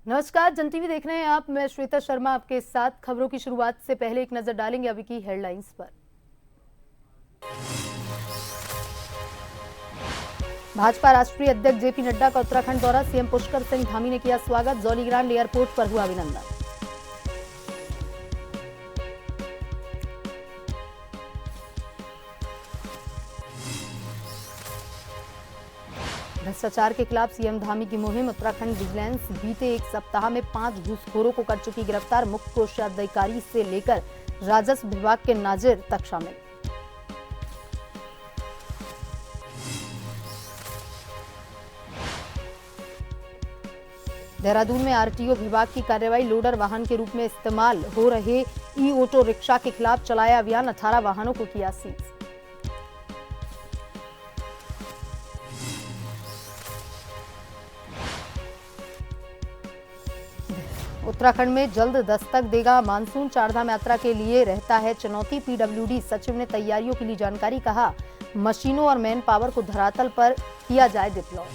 नमस्कार, जन टीवी देख रहे हैं आप। मैं श्वेता शर्मा आपके साथ। खबरों की शुरुआत से पहले एक नजर डालेंगे अभी की हेडलाइंस पर। भाजपा राष्ट्रीय अध्यक्ष जेपी नड्डा का उत्तराखंड दौरा, सीएम पुष्कर सिंह धामी ने किया स्वागत। जौलीग्रांट एयरपोर्ट पर हुआ अभिनंदन। भ्रष्टाचार के खिलाफ सीएम धामी की मुहिम, उत्तराखंड विजिलेंस बीते एक सप्ताह में 5 घूसखोरों को कर चुकी गिरफ्तार। मुख्य कोषाधिकारी से लेकर राजस्व विभाग के नाजिर तक शामिल। देहरादून में आरटीओ विभाग की कार्रवाई, लोडर वाहन के रूप में इस्तेमाल हो रहे ई ऑटो रिक्शा के खिलाफ चलाया अभियान। 18 वाहनों को किया सीज। उत्तराखंड में जल्द दस्तक देगा मानसून, चारधाम यात्रा के लिए रहता है चुनौती। पीडब्ल्यूडी सचिव ने तैयारियों की ली जानकारी, कहा मशीनों और मैन पावर को धरातल पर किया जाए डिप्लॉय।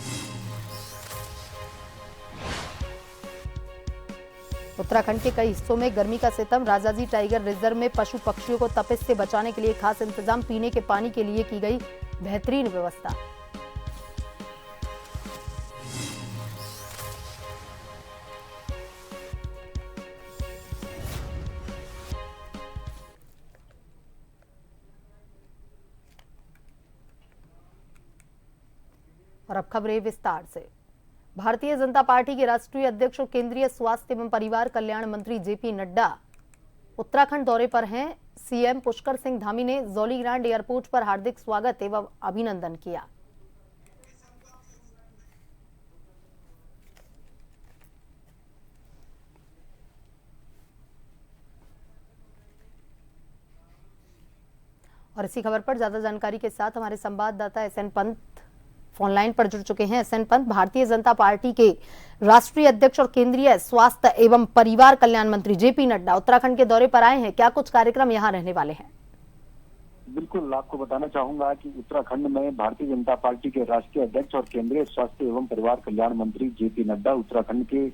उत्तराखंड के कई हिस्सों में गर्मी का सितम, राजाजी टाइगर रिजर्व में पशु पक्षियों को तपिश से बचाने के लिए खास इंतजाम, पीने के पानी के लिए की गई बेहतरीन व्यवस्था। और अब खबरें विस्तार से। भारतीय जनता पार्टी के राष्ट्रीय अध्यक्ष और केंद्रीय स्वास्थ्य एवं परिवार कल्याण मंत्री जेपी नड्डा उत्तराखंड दौरे पर हैं। सीएम पुष्कर सिंह धामी ने जौलीग्रांट एयरपोर्ट पर हार्दिक स्वागत एवं अभिनंदन किया। और इसी खबर पर ज्यादा जानकारी के साथ हमारे संवाददाता एसएन पंत फोन लाइन पर जुड़ चुके हैं। एसएन पंत, भारतीय जनता पार्टी के राष्ट्रीय अध्यक्ष और केंद्रीय स्वास्थ्य एवं परिवार कल्याण मंत्री जेपी नड्डा उत्तराखंड के दौरे पर आए हैं, क्या कुछ कार्यक्रम यहां रहने वाले हैं? बिल्कुल, आपको बताना चाहूंगा कि उत्तराखंड में भारतीय जनता पार्टी के राष्ट्रीय अध्यक्ष और केंद्रीय स्वास्थ्य एवं परिवार कल्याण मंत्री जेपी नड्डा उत्तराखंड के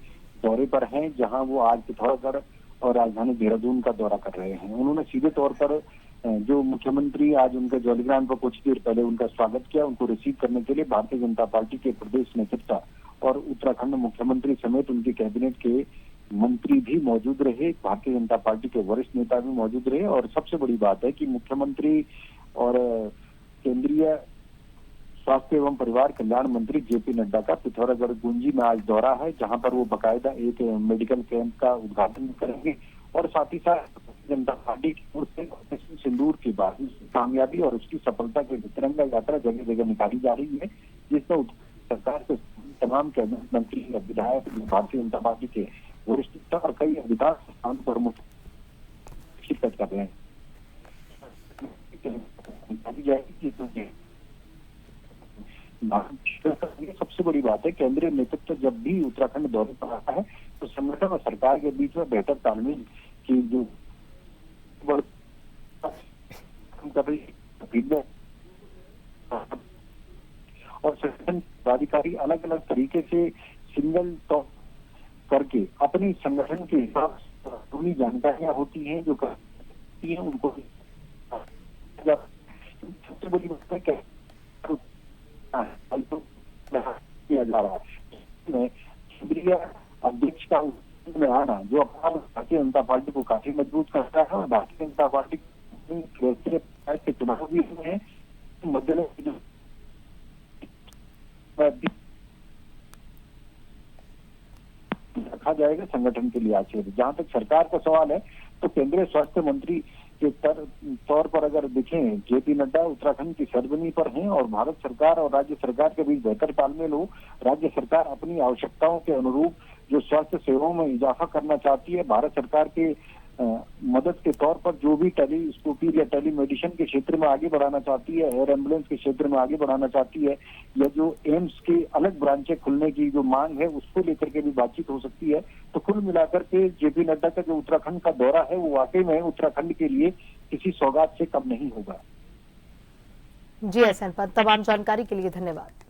दौरे पर हैं, जहां वो आज पिथौरागढ़ और राजधानी देहरादून का दौरा कर रहे हैं। उन्होंने सीधे तौर पर जो मुख्यमंत्री आज उनके जौलीग्रांट पर कुछ देर पहले उनका स्वागत किया, उनको रिसीव करने के लिए भारतीय जनता पार्टी के प्रदेश नेतृत्व और उत्तराखंड मुख्यमंत्री समेत उनके कैबिनेट के मंत्री भी मौजूद रहे। भारतीय जनता पार्टी के वरिष्ठ नेता भी मौजूद रहे और सबसे बड़ी बात है कि मुख्यमंत्री और केंद्रीय स्वास्थ्य एवं परिवार कल्याण मंत्री जेपी नड्डा का पिथौरागढ़ गुंजी में आज दौरा है, जहां पर वो बाकायदा एक मेडिकल कैंप का उद्घाटन करेंगे और साथ ही साथ जनता पार्टी की ओर से ऑपरेशन सिंदूर की बात कामयाबी और उसकी सफलता के तिरंगा यात्रा जगह जगह निकाली जा रही है, जिसमें सरकार के तमाम कैबिनेट मंत्री, विधायक, भारतीय जनता पार्टी के वरिष्ठ नेता और कई विधायक स्थान प्रमुख शिरकत कर रहे हैं। सबसे बड़ी बात है, केंद्रीय नेतृत्व जब भी उत्तराखंड दौरे पर आता है तो संगठन और सरकार के बीच में बेहतर तालमेल की जो और संगठन पदाधिकारी अलग अलग तरीके से सिंगल टॉक करके अपनी संगठन के हिसाब से पूरी जानकारियां होती हैं जो करती हैं उनको। सबसे बड़ी बात है किया जा रहा है केंद्रीय अध्यक्ष का में आना, जो अपना भारतीय जनता पार्टी को काफी मजबूत करता है और भारतीय जनता पार्टी के चुनाव भी हुए हैं, मद्देनजर रखा जाएगा संगठन के लिए आशीर्वाद। जहां तक सरकार का सवाल है तो केंद्रीय स्वास्थ्य मंत्री के तौर पर अगर देखें, जेपी नड्डा उत्तराखंड की सरजमी पर हैं और भारत सरकार और राज्य सरकार के बीच बेहतर तालमेल हो, राज्य सरकार अपनी आवश्यकताओं के अनुरूप जो स्वास्थ्य सेवाओं में इजाफा करना चाहती है। भारत सरकार के मदद के तौर पर जो भी टेलीस्कोपी या टेलीमेडिसिन के क्षेत्र में आगे बढ़ाना चाहती है, एयर एम्बुलेंस के क्षेत्र में आगे बढ़ाना चाहती है, या जो एम्स के अलग ब्रांचें खुलने की जो मांग है उसको लेकर के भी बातचीत हो सकती है। तो कुल मिलाकर के जेपी नड्डा का जो उत्तराखंड का दौरा है वो वाकई में उत्तराखंड के लिए किसी सौगात से कम नहीं होगा। जी एसएन पर तमाम जानकारी के लिए धन्यवाद।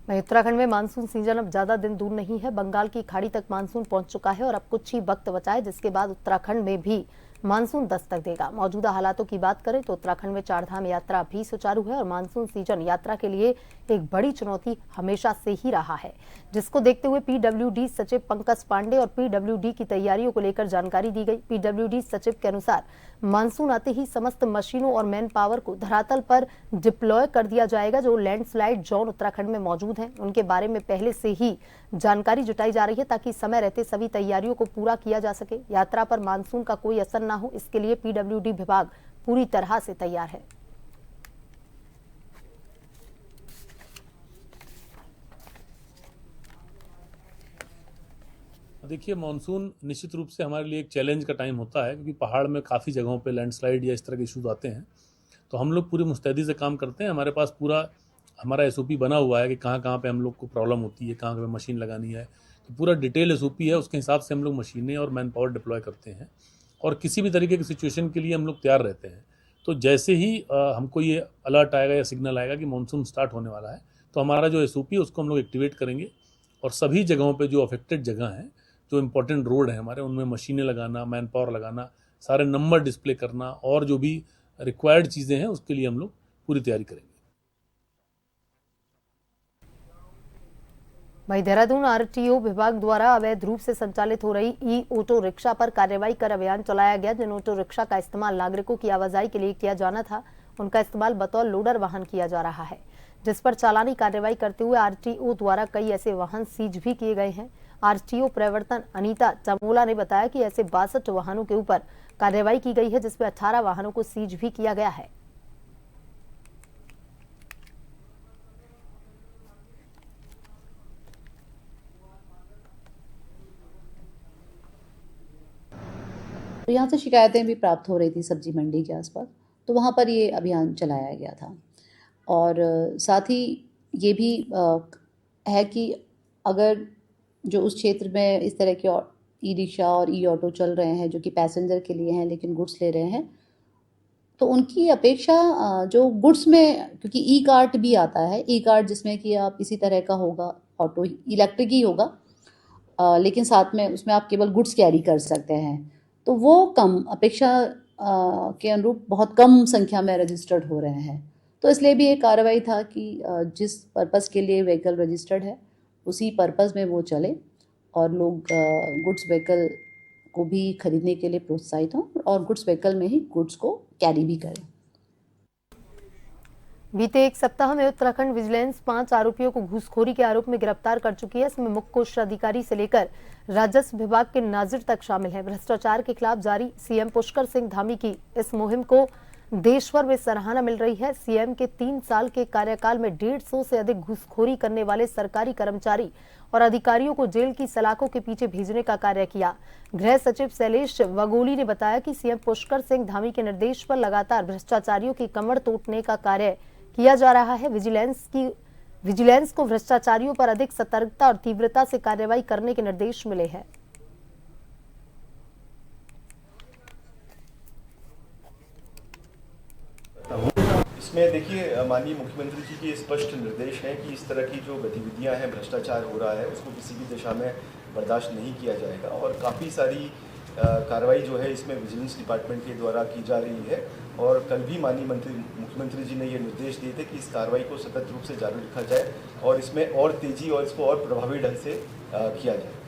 उत्तराखंड में मानसून सीजन अब ज्यादा दिन दूर नहीं है। बंगाल की खाड़ी तक मानसून पहुंच चुका है और अब कुछ ही वक्त बचा है जिसके बाद उत्तराखंड में भी मानसून दस्तक देगा। मौजूदा हालातों की बात करें तो उत्तराखंड में चारधाम यात्रा भी सुचारू है और मानसून सीजन यात्रा के लिए एक बड़ी चुनौती हमेशा से ही रहा है, जिसको देखते हुए पीडब्ल्यूडी सचिव पंकज पांडे और पीडब्ल्यूडी की तैयारियों को लेकर जानकारी दी गई। पीडब्ल्यूडी सचिव के अनुसार मानसून आते ही समस्त मशीनों और मैन पावर को धरातल पर डिप्लॉय कर दिया जाएगा। जो लैंडस्लाइड जोन उत्तराखंड में मौजूद हैं उनके बारे में पहले से ही जानकारी जुटाई जा रही है ताकि समय रहते सभी तैयारियों को पूरा किया जा सके। यात्रा पर मानसून का कोई असर ना हो, इसके लिए पीडब्ल्यूडी विभाग पूरी तरह से तैयार है। देखिए, मानसून निश्चित रूप से हमारे लिए एक चैलेंज का टाइम होता है क्योंकि पहाड़ में काफ़ी जगहों पे लैंडस्लाइड या इस तरह के इश्यूज आते हैं। तो हम लोग पूरी मुस्तैदी से काम करते हैं। हमारे पास पूरा हमारा एसओपी बना हुआ है कि कहाँ कहाँ पे हम लोग को प्रॉब्लम होती है, कहाँ पे मशीन लगानी है। तो पूरा डिटेल एसओपी है, उसके हिसाब से हम लोग मशीनें और मैन पावर डिप्लॉय करते हैं और किसी भी तरीके की सिचुएशन के लिए हम लोग तैयार रहते हैं। तो जैसे ही हमको ये अलर्ट आएगा या सिग्नल आएगा कि मानसून स्टार्ट होने वाला है तो हमारा जो एसओपी है उसको हम लोग एक्टिवेट करेंगे और सभी जगहों पर जो अफेक्टेड जगह हैं, जो इम्पोर्टेंट रोड है हमारे, उनमें मशीनें लगाना, मैन पावर लगाना, सारे नंबर डिस्प्ले करना और जो भी रिक्वायर्ड चीज़ें हैं उसके लिए हम लोग पूरी तैयारी करेंगे। वहीं देहरादून आरटीओ विभाग द्वारा अवैध रूप से संचालित हो रही ई ऑटो रिक्शा पर कार्रवाई कर अभियान चलाया गया। जिन ऑटो रिक्शा का इस्तेमाल नागरिकों की आवाजाही के लिए किया जाना था उनका इस्तेमाल बतौर लोडर वाहन किया जा रहा है, जिस पर चालानी कार्रवाई करते हुए आरटीओ द्वारा कई ऐसे वाहन सीज भी किए गए हैं। आरटीओ प्रवर्तन अनीता चमोला ने बताया कि ऐसे 62 वाहनों के ऊपर कार्रवाई की गई है, जिसमें 18 वाहनों को सीज भी किया गया है। तो यहाँ से शिकायतें भी प्राप्त हो रही थी सब्जी मंडी के आसपास, तो वहाँ पर ये अभियान चलाया गया था। और साथ ही ये भी है कि अगर जो उस क्षेत्र में इस तरह के ई रिक्शा और ई ऑटो चल रहे हैं जो कि पैसेंजर के लिए हैं लेकिन गुड्स ले रहे हैं, तो उनकी अपेक्षा जो गुड्स में, क्योंकि ई कार्ट भी आता है, ई कार्ट जिसमें कि आप इसी तरह का होगा, ऑटो इलेक्ट्रिक ही होगा, लेकिन साथ में उसमें आप केवल गुड्स कैरी कर सकते हैं, तो वो कम अपेक्षा के अनुरूप बहुत कम संख्या में रजिस्टर्ड हो रहे हैं। तो इसलिए भी एक कार्रवाई था कि जिस पर्पज़ के लिए व्हीकल रजिस्टर्ड है उसी पर्पज़ में वो चले और लोग गुड्स व्हीकल को भी खरीदने के लिए प्रोत्साहित हों और गुड्स व्हीकल में ही गुड्स को कैरी भी करें। बीते एक सप्ताह में उत्तराखंड विजिलेंस 5 आरोपियों को घूसखोरी के आरोप में गिरफ्तार कर चुकी है। इसमें मुख्य कोष अधिकारी से लेकर राजस्व विभाग के नाजिर तक शामिल है। भ्रष्टाचार के खिलाफ जारी सीएम पुष्कर सिंह धामी की इस मुहिम को देश भर में सराहना मिल रही है। सीएम के 3 साल के कार्यकाल में 150 से अधिक घूसखोरी करने वाले सरकारी कर्मचारी और अधिकारियों को जेल की सलाखों के पीछे भेजने का कार्य किया। गृह सचिव शैलेश वगोली ने बताया कि सीएम पुष्कर सिंह धामी के निर्देश पर लगातार भ्रष्टाचारियों की कमर तोड़ने का कार्य किया जा रहा है। विजिलेंस को भ्रष्टाचारियों पर अधिक सतर्कता और तीव्रता से कार्रवाई करने के निर्देश मिले हैं। इसमें देखिए, माननीय मुख्यमंत्री जी के स्पष्ट निर्देश हैं कि इस तरह की जो गतिविधियां हैं, भ्रष्टाचार हो रहा है, उसको किसी भी दिशा में बर्दाश्त नहीं किया जाएगा और काफ़ी सारी कार्रवाई जो है इसमें विजिलेंस डिपार्टमेंट के द्वारा की जा रही है। और कल भी माननीय मुख्यमंत्री जी ने ये निर्देश दिए थे कि इस कार्रवाई को सतत रूप से जारी रखा जाए और इसमें और तेजी और इसको और प्रभावी ढंग से किया जाए।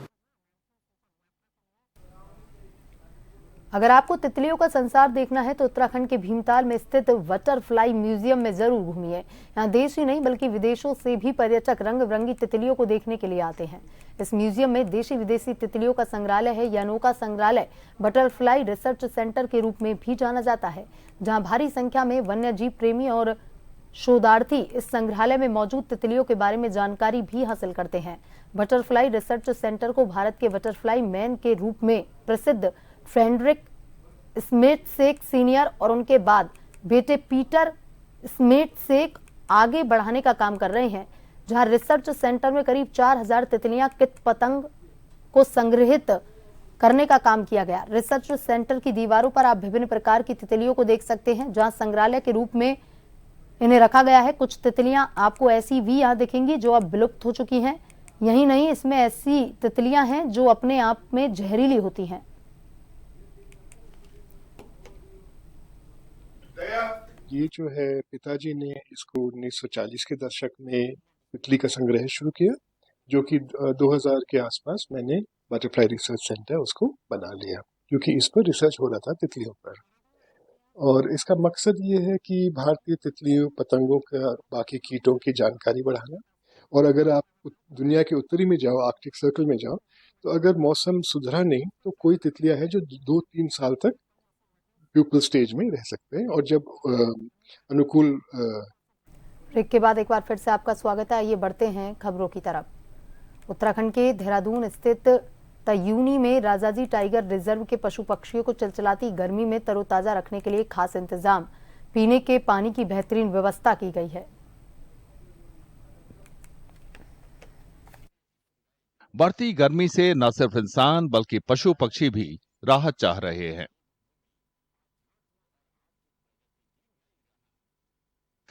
अगर आपको तितलियों का संसार देखना है तो उत्तराखंड के भीमताल में स्थित बटरफ्लाई म्यूजियम में जरूर घूमिए। यहाँ देश ही नहीं बल्कि विदेशों से भी पर्यटक रंग बिरंगी तितलियों को देखने के लिए आते हैं। इस म्यूजियम में देशी विदेशी तितलियों का संग्रहालय है। यह अनोखा संग्रहालय बटरफ्लाई रिसर्च सेंटर के रूप में भी जाना जाता है, जहाँ भारी संख्या में वन्य जीव प्रेमी और शोधार्थी इस संग्रहालय में मौजूद तितलियों के बारे में जानकारी भी हासिल करते हैं। बटरफ्लाई रिसर्च सेंटर को भारत के बटरफ्लाई मैन के रूप में प्रसिद्ध फ्रेडरिक स्मिथसेक सीनियर और उनके बाद बेटे पीटर स्मिथसेक आगे बढ़ाने का काम कर रहे हैं, जहां रिसर्च सेंटर में करीब 4000 तितलियां किट पतंग को संग्रहित करने का काम किया गया। रिसर्च सेंटर की दीवारों पर आप विभिन्न प्रकार की तितलियों को देख सकते हैं, जहां संग्रहालय के रूप में इन्हें रखा गया है। कुछ तितलियां आपको ऐसी भी यहाँ दिखेंगी जो अब विलुप्त हो चुकी हैं। यही नहीं, इसमें ऐसी तितलियां हैं जो अपने आप में जहरीली होती हैं। ये जो है पिताजी ने इसको 1940 के दशक में तितली का संग्रह शुरू किया, जो कि 2000 के आसपास मैंने बटरफ्लाई रिसर्च सेंटर उसको बना लिया, क्योंकि इस पर रिसर्च हो रहा था तितलियों पर। और इसका मकसद ये है कि भारतीय तितलियों पतंगों का बाकी कीटों की जानकारी बढ़ाना। और अगर आप दुनिया के उत्तरी में जाओ, आर्कटिक सर्कल में जाओ, तो अगर मौसम सुधरा नहीं तो कोई तितलियां हैं जो 2-3 साल तक प्यूपल स्टेज में रह सकते हैं, और जब अनुकूल ब्रेक के बाद एक बार फिर से आपका स्वागत है। आइए बढ़ते हैं खबरों की तरफ। उत्तराखंड के देहरादून स्थित तयूनी में राजाजी टाइगर रिजर्व के पशु पक्षियों को चिलचिलाती गर्मी में तरोताजा रखने के लिए खास इंतजाम, पीने के पानी की बेहतरीन व्यवस्था की गई है। बढ़ती गर्मी से न सिर्फ इंसान बल्कि पशु पक्षी भी राहत चाह रहे हैं।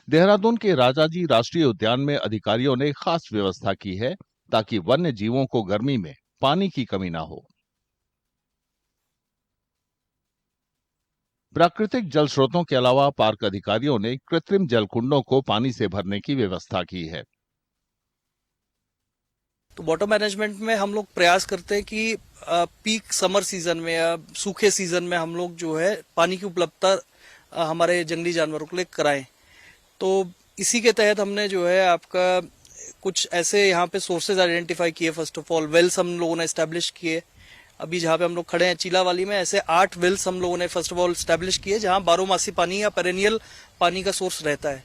देहरादून के राजाजी राष्ट्रीय उद्यान में अधिकारियों ने खास व्यवस्था की है ताकि वन्य जीवों को गर्मी में पानी की कमी ना हो। प्राकृतिक जल स्रोतों के अलावा पार्क अधिकारियों ने कृत्रिम जल कुंडों को पानी से भरने की व्यवस्था की है। तो वाटर मैनेजमेंट में हम लोग प्रयास करते हैं कि पीक समर सीजन में या सूखे सीजन में हम लोग जो है पानी की उपलब्धता हमारे जंगली जानवरों के लिए कराएं। तो इसी के तहत हमने जो है आपका कुछ ऐसे यहाँ पे सोर्सेज आइडेंटिफाई किए। फर्स्ट ऑफ ऑल वेल्स हम लोगों ने एस्टेब्लिश किए। अभी जहाँ पे हम लोग खड़े हैं चीलावाली में, ऐसे 8 वेल्स हम लोगों ने फर्स्ट ऑफ ऑल एस्टेब्लिश किए जहाँ 12 मासी पानी या पेरेनियल पानी का सोर्स रहता है।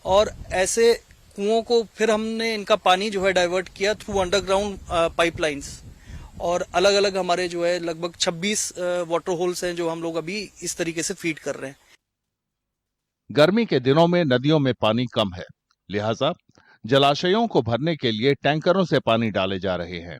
और ऐसे कुओं को फिर हमने इनका पानी जो है डाइवर्ट किया थ्रू अंडरग्राउंड पाइपलाइंस। और अलग अलग हमारे जो है लगभग 26 वाटर होल्स हैं जो हम लोग अभी इस तरीके से फीड कर रहे हैं। गर्मी के दिनों में नदियों में पानी कम है, लिहाजा जलाशयों को भरने के लिए टैंकरों से पानी डाले जा रहे हैं।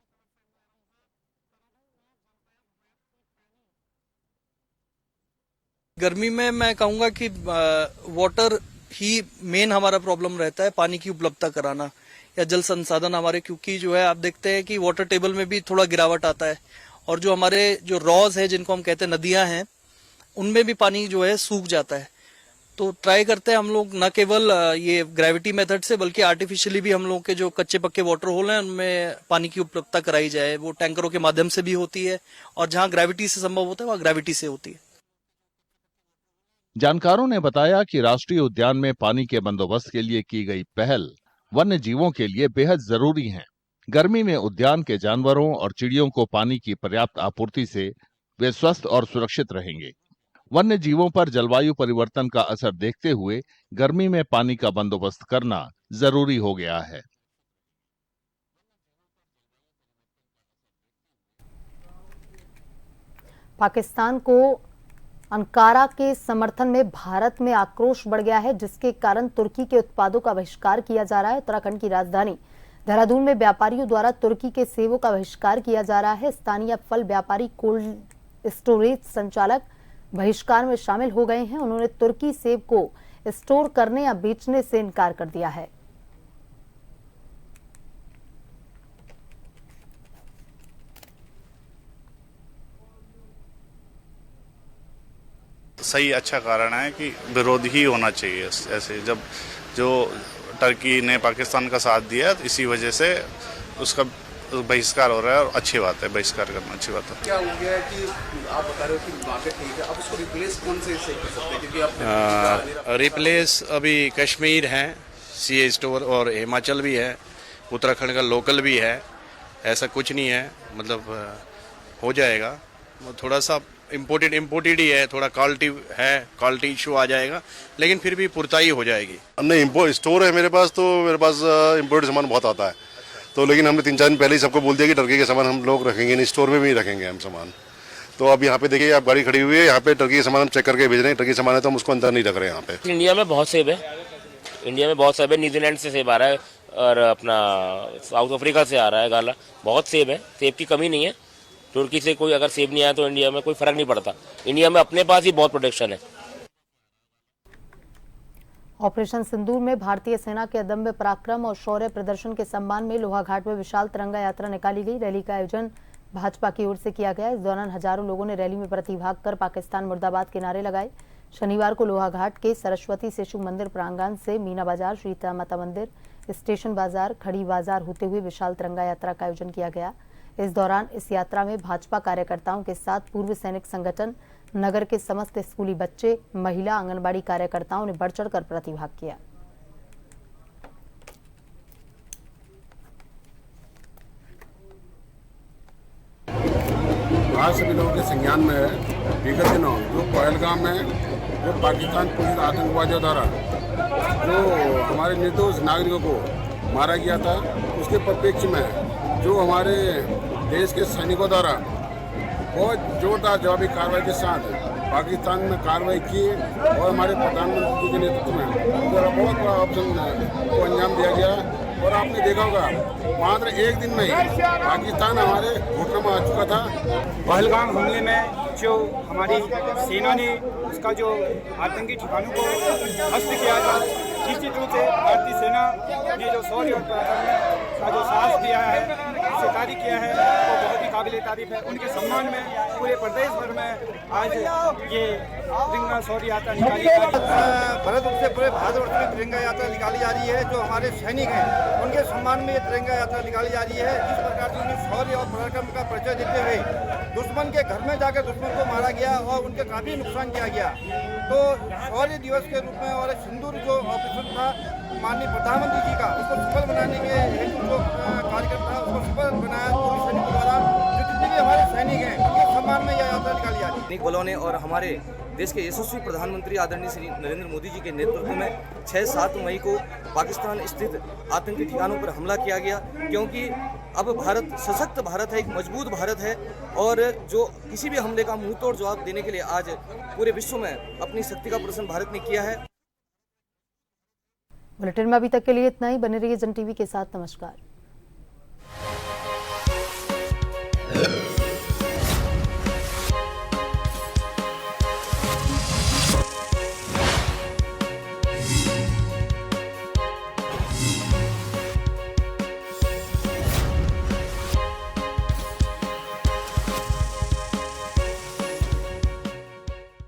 गर्मी में मैं कहूंगा कि वाटर ही मेन हमारा प्रॉब्लम रहता है, पानी की उपलब्धता कराना या जल संसाधन हमारे, क्योंकि जो है आप देखते हैं कि वाटर टेबल में भी थोड़ा गिरावट आता है। और जो हमारे जो रॉज है जिनको हम कहते हैं नदियां हैं, उनमें भी पानी जो है सूख जाता है। तो ट्राई करते हैं हम लोग न केवल ये ग्रेविटी मेथड से बल्कि आर्टिफिशियली भी हम लोग के जो कच्चे पक्के वाटर होल हैं उनमें पानी की उपलब्धता कराई जाए। वो टैंकरों के माध्यम से भी होती है और जहां ग्रेविटी से संभव होता है वहां ग्रेविटी से होती है। जानकारों ने बताया कि राष्ट्रीय उद्यान में पानी के बंदोबस्त के लिए की गई पहल वन्य जीवों के लिए बेहद जरूरी है। गर्मी में उद्यान के जानवरों और चिड़ियों को पानी की पर्याप्त आपूर्ति से वे स्वस्थ और सुरक्षित रहेंगे। वन्य जीवों पर जलवायु परिवर्तन का असर देखते हुए गर्मी में पानी का बंदोबस्त करना जरूरी हो गया है। पाकिस्तान को अंकारा के समर्थन में भारत में आक्रोश बढ़ गया है, जिसके कारण तुर्की के उत्पादों का बहिष्कार किया जा रहा है। उत्तराखंड की राजधानी देहरादून में व्यापारियों द्वारा तुर्की के सेबों का बहिष्कार किया जा रहा है। स्थानीय फल व्यापारी कोल्ड स्टोरेज संचालक बहिष्कार में शामिल हो गए हैं। उन्होंने तुर्की सेब को स्टोर करने या बेचने से इनकार कर दिया है। सही अच्छा कारण है कि विरोध ही होना चाहिए। ऐसे जब जो टर्की ने पाकिस्तान का साथ दिया इसी वजह से उसका बहिष्कार हो रहा है और अच्छी बात है, बहिष्कार करना अच्छी बात है। क्या हो गया है कि आप बता रहे हो कि मार्केट ठीक है, अब उसको रिप्लेस कौन से सही कर सकते हैं? क्योंकि आप रिप्लेस अभी कश्मीर है, सीए स्टोर, और हिमाचल भी है, उत्तराखंड का लोकल भी है, ऐसा कुछ नहीं है, मतलब हो जाएगा। थोड़ा सा इम्पोर्टेड ही है, थोड़ा क्वालिटी इशू आ जाएगा, लेकिन फिर भी पुरताई हो जाएगी। नहीं, स्टोर है मेरे पास, तो मेरे पास इम्पोर्टेड सामान बहुत आता है, तो लेकिन हमने 3-4 दिन पहले ही सबको बोल दिया कि टर्की के सामान हम लोग रखेंगे नहीं, स्टोर में भी रखेंगे हम सामान। तो अब यहाँ पे देखिए, आप गाड़ी खड़ी हुई है, यहाँ पे टर्की के सामान हम चेक करके भेज रहे हैं। टर्की सामान है तो हम उसको अंदर नहीं रख रहे हैं यहाँ पे। इंडिया में बहुत सेब है, न्यूजीलैंड से सेब आ रहा है और अपना साउथ अफ्रीका से आ रहा है गाला। बहुत सेब है, सेब की कमी नहीं है। तुर्की से कोई अगर सेब नहीं आया तो इंडिया में कोई फर्क नहीं पड़ता। इंडिया में अपने पास ही बहुत प्रोटेक्शन है। ऑपरेशन सिंदूर में भारतीय सेना के अदम्य पराक्रम और शौर्य प्रदर्शन के सम्मान में लोहाघाट में विशाल तिरंगा यात्रा निकाली गई। रैली का आयोजन भाजपा की ओर से किया गया। इस दौरान हजारों लोगों ने रैली में प्रतिभाग कर पाकिस्तान मुर्दाबाद के नारे लगाए। शनिवार को लोहाघाट के सरस्वती शिशु मंदिर प्रांगण से मीना बाजार, श्रीता माता मंदिर, स्टेशन बाजार, खड़ी बाजार होते हुए विशाल तिरंगा यात्रा का आयोजन किया गया। इस दौरान इस यात्रा में भाजपा कार्यकर्ताओं के साथ पूर्व सैनिक संगठन, नगर के समस्त स्कूली बच्चे, महिला, आंगनबाड़ी कार्यकर्ताओं ने बढ़ चढ़कर प्रतिभाग किया। आज सभी लोगों के संज्ञान में है, विगत दिनों जो पहलगाम में जो पाकिस्तान पुलिस आतंकवादियों द्वारा जो हमारे निर्दोष नागरिकों को मारा गया था, उसके परिप्रेक्ष्य में जो हमारे देश के सैनिकों द्वारा बहुत जोरदार जवाबी कार्रवाई के साथ पाकिस्तान में कार्रवाई की और हमारे प्रधानमंत्री के नेतृत्व में बहुत बड़ा ऑपरेशन को अंजाम दिया गया। और आपने देखा होगा, मात्र एक दिन में ही पाकिस्तान हमारे घुटनों में आ चुका था। पहलगाम हमले में जो हमारी सेना ने उसका जो आतंकी ठिकानों को ध्वस्त किया था, निश्चित रूप से भारतीय सेना ने जो शौर्य और पराक्रम का जो साहस दिया है, कार्य किया है, वो बहुत ही काबिल तारीफ है। उनके सम्मान में पूरे प्रदेश भर में आज ये तिरंगा शौर्य यात्रा निकाली जा रही है। भरत रूप से पूरे भारतवर्ष में तिरंगा यात्रा निकाली जा रही है। जो हमारे सैनिक हैं, उनके सम्मान में ये तिरंगा यात्रा निकाली जा रही है। जिस प्रकार से उन्हें शौर्य और पराक्रम का परिचय देते हुए दुश्मन के घर में जाकर दुश्मन को मारा गया और उनके काफी नुकसान किया गया। तो शौर्य दिवस के रूप में और सिंदूर जो ऑपरेशन था माननीय प्रधानमंत्री जी का, उसको सफल बनाने के हेतु जो कार्यकर्ता उसको सफल बनाया पूर्व सैनिकों द्वारा। जो जितने भी हमारे सैनिक हैं, उनके सम्मान में यह यात्रा निकाली जा रही है। सैनिक बलों ने और हमारे देश के यशस्वी प्रधानमंत्री आदरणीय श्री नरेंद्र मोदी जी के नेतृत्व में 6-7 मई को पाकिस्तान स्थित आतंकी ठिकानों पर हमला किया गया। क्योंकि अब भारत सशक्त भारत है, एक मजबूत भारत है और जो किसी भी हमले का मुंहतोड़ जवाब देने के लिए आज पूरे विश्व में अपनी शक्ति का प्रदर्शन भारत ने किया है। बुलेटिन में अभी तक के लिए इतना ही। बने रहिए जन टीवी के साथ। नमस्कार।